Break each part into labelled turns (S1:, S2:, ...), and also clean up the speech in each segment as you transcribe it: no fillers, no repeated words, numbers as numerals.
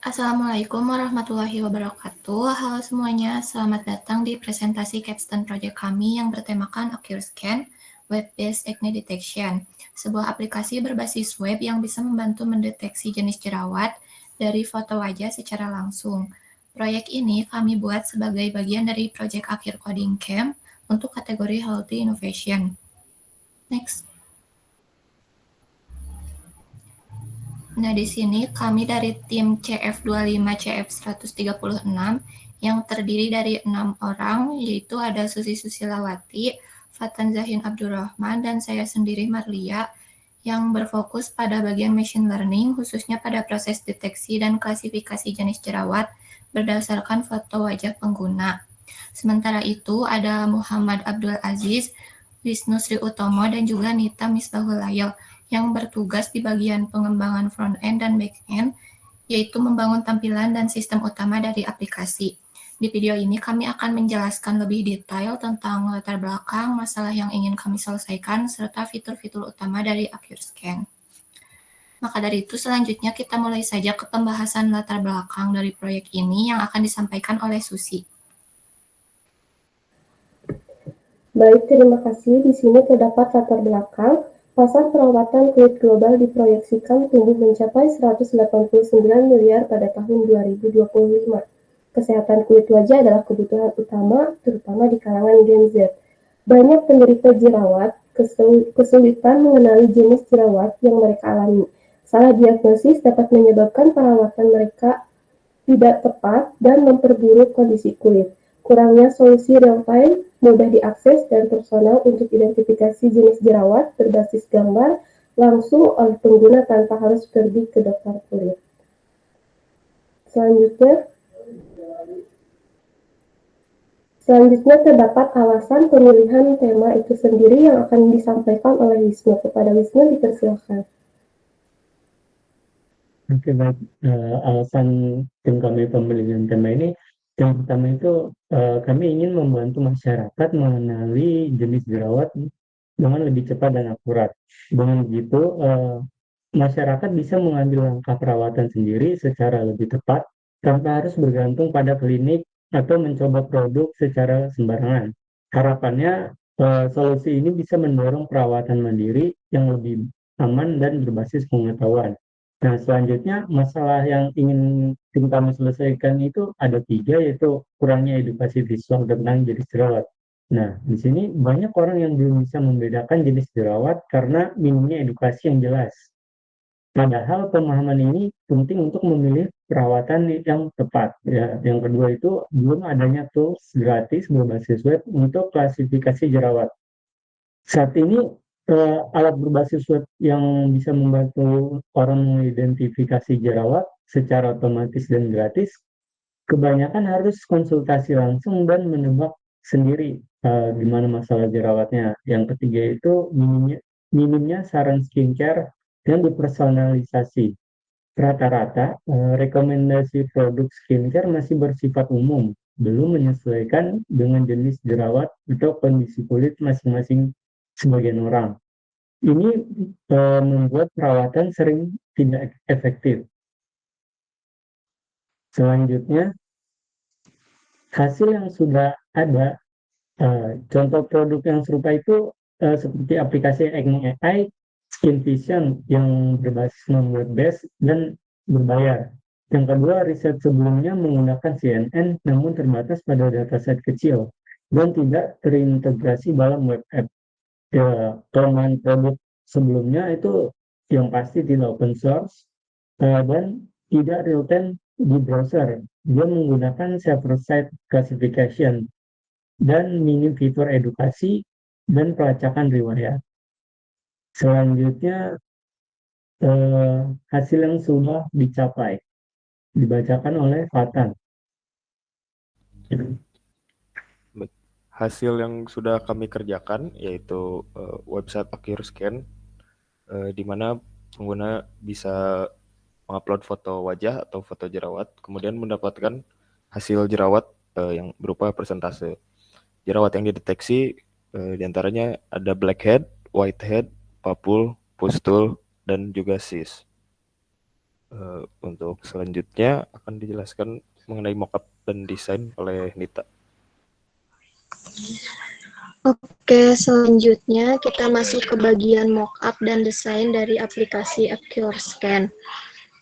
S1: Assalamualaikum warahmatullahi wabarakatuh. Halo semuanya, selamat datang di presentasi capstone project kami yang bertemakan AccureScan, Web-Based Acne Detection, sebuah aplikasi berbasis web yang bisa membantu mendeteksi jenis jerawat dari foto wajah secara langsung. Proyek ini kami buat sebagai bagian dari Project Akhir Coding Camp untuk kategori Healthy Innovation. Next. Nah, di sini kami dari tim CF25CF136 yang terdiri dari 6 orang, yaitu ada Susi Susilawati, Fatan Zahin Abdurrahman, dan saya sendiri Marlia, yang berfokus pada bagian machine learning, khususnya pada proses deteksi dan klasifikasi jenis jerawat berdasarkan foto wajah pengguna. Sementara itu, ada Muhammad Abdul Aziz, Wisnu Sri Utomo, dan juga Nita Misbahulayo yang bertugas di bagian pengembangan front-end dan back-end, yaitu membangun tampilan dan sistem utama dari aplikasi. Di video ini kami akan menjelaskan lebih detail tentang latar belakang, masalah yang ingin kami selesaikan, serta fitur-fitur utama dari AccureScan. Maka dari itu selanjutnya kita mulai saja ke pembahasan latar belakang dari proyek ini yang akan disampaikan oleh Susi.
S2: Baik, terima kasih. Di sini terdapat latar belakang. Pasar perawatan kulit global diproyeksikan tumbuh mencapai 189 miliar pada tahun 2025. Kesehatan kulit wajah adalah kebutuhan utama, terutama di kalangan Gen Z. Banyak penderita jerawat kesulitan mengenali jenis jerawat yang mereka alami. Salah diagnosis dapat menyebabkan perawatan mereka tidak tepat dan memperburuk kondisi kulit. Kurangnya solusi real-time, mudah diakses, dan personal untuk identifikasi jenis jerawat berbasis gambar langsung oleh pengguna tanpa harus pergi ke dokter kulit. Selanjutnya terdapat alasan pemilihan tema itu sendiri yang akan disampaikan oleh Wisnu. Kepada Wisnu dipersilakan.
S3: Oke, baik. Alasan tim kami pemilihan tema ini, yang pertama itu kami ingin membantu masyarakat mengenali jenis jerawat dengan lebih cepat dan akurat. Dengan begitu, masyarakat bisa mengambil langkah perawatan sendiri secara lebih tepat tanpa harus bergantung pada klinik atau mencoba produk secara sembarangan. Harapannya, solusi ini bisa mendorong perawatan mandiri yang lebih aman dan berbasis pengetahuan. Nah, selanjutnya masalah yang ingin tim kami selesaikan itu ada 3, yaitu kurangnya edukasi visual tentang jenis jerawat. Nah, di sini banyak orang yang belum bisa membedakan jenis jerawat karena minimnya edukasi yang jelas. Padahal pemahaman ini penting untuk memilih perawatan yang tepat. Ya, yang kedua itu belum adanya tools gratis berbasis web untuk klasifikasi jerawat. Saat ini alat berbasis web yang bisa membantu orang mengidentifikasi jerawat secara otomatis dan gratis, kebanyakan harus konsultasi langsung dan menebak sendiri gimana masalah jerawatnya. Yang ketiga itu minimnya saran skincare yang dipersonalisasi. Rata-rata rekomendasi produk skincare masih bersifat umum, belum menyesuaikan dengan jenis jerawat atau kondisi kulit masing-masing sebagian orang. Ini membuat perawatan sering tidak efektif. Selanjutnya, hasil yang sudah ada, contoh produk yang serupa itu seperti aplikasi Acne AI, Skin Vision yang berbasis non-web based dan berbayar. Yang kedua, riset sebelumnya menggunakan CNN namun terbatas pada dataset kecil dan tidak terintegrasi dalam web app. Ya, kelemahan produk sebelumnya itu yang pasti tidak open source dan tidak real time di browser. Dia menggunakan server-side classification dan minim fitur edukasi dan pelacakan riwayat. Selanjutnya, hasil yang sudah dicapai dibacakan oleh Fatan.
S4: Hasil yang sudah kami kerjakan yaitu website AccureScan, di mana pengguna bisa mengupload foto wajah atau foto jerawat, kemudian mendapatkan hasil jerawat yang berupa persentase jerawat yang dideteksi. Diantaranya ada blackhead, whitehead, papul, pustule, dan juga cyst. Untuk selanjutnya akan dijelaskan mengenai mockup dan desain oleh Nita.
S5: Oke, selanjutnya kita masuk ke bagian mockup dan desain dari aplikasi AccureScan.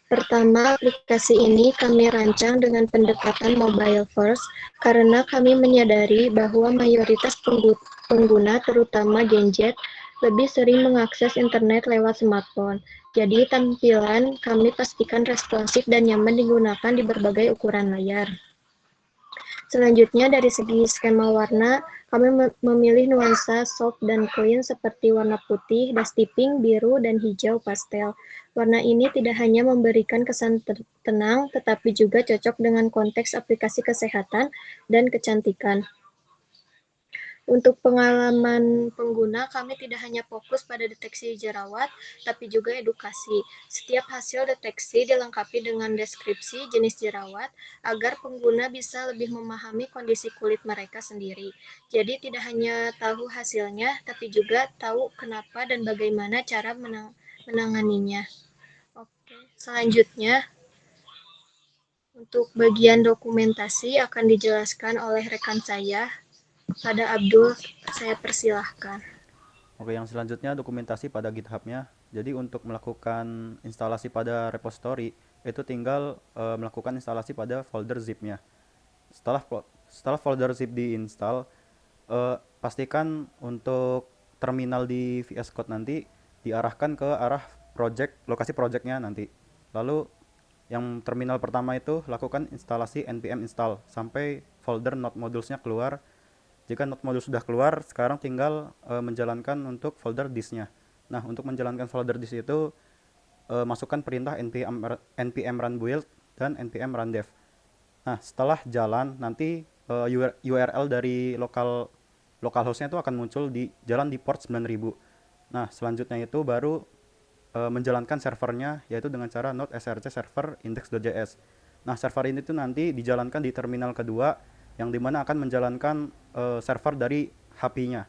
S5: Pertama, aplikasi ini kami rancang dengan pendekatan mobile first karena kami menyadari bahwa mayoritas pengguna, terutama Gen Z, lebih sering mengakses internet lewat smartphone. Jadi, tampilan kami pastikan responsif dan nyaman digunakan di berbagai ukuran layar. Selanjutnya, dari segi skema warna, kami memilih nuansa soft dan clean seperti warna putih, dusty pink, biru, dan hijau pastel. Warna ini tidak hanya memberikan kesan tenang, tetapi juga cocok dengan konteks aplikasi kesehatan dan kecantikan. Untuk pengalaman pengguna, kami tidak hanya fokus pada deteksi jerawat, tapi juga edukasi. Setiap hasil deteksi dilengkapi dengan deskripsi jenis jerawat, agar pengguna bisa lebih memahami kondisi kulit mereka sendiri. Jadi tidak hanya tahu hasilnya, tapi juga tahu kenapa dan bagaimana cara menanganinya. Oke, selanjutnya, untuk bagian dokumentasi akan dijelaskan oleh rekan saya. Pada Abdul, saya persilahkan.
S6: Oke, yang selanjutnya dokumentasi pada GitHub-nya. Jadi untuk melakukan instalasi pada repository, itu tinggal melakukan instalasi pada folder zip-nya. Setelah folder zip diinstal, pastikan untuk terminal di VS Code nanti diarahkan ke arah lokasi project-nya nanti. Lalu yang terminal pertama itu lakukan instalasi npm install sampai folder node modules-nya keluar. Jika node module sudah keluar, sekarang tinggal menjalankan untuk folder disk-nya. Nah, untuk menjalankan folder disk itu masukkan perintah npm run build dan npm run dev. Nah, setelah jalan nanti URL dari localhost-nya itu akan muncul di jalan di port 9000. Nah, selanjutnya itu baru menjalankan servernya, yaitu dengan cara node src server index.js. Nah, server ini tuh nanti dijalankan di terminal kedua, yang dimana akan menjalankan server dari HP-nya.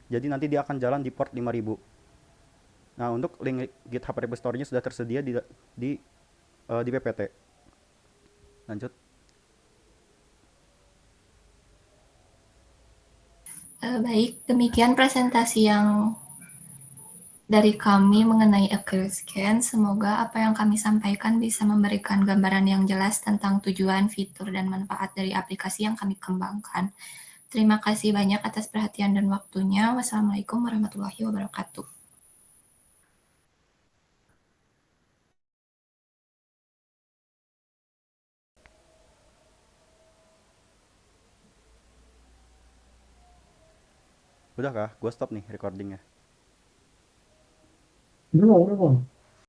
S6: Jadi nanti dia akan jalan di port 5000. Nah, untuk link GitHub repository-nya sudah tersedia di PPT. Lanjut.
S1: Baik, demikian presentasi yang dari kami mengenai AccureScan. Semoga apa yang kami sampaikan bisa memberikan gambaran yang jelas tentang tujuan, fitur, dan manfaat dari aplikasi yang kami kembangkan. Terima kasih banyak atas perhatian dan waktunya. Wassalamualaikum warahmatullahi wabarakatuh.
S6: Udah kah? Gue stop nih recordingnya.
S3: Belum.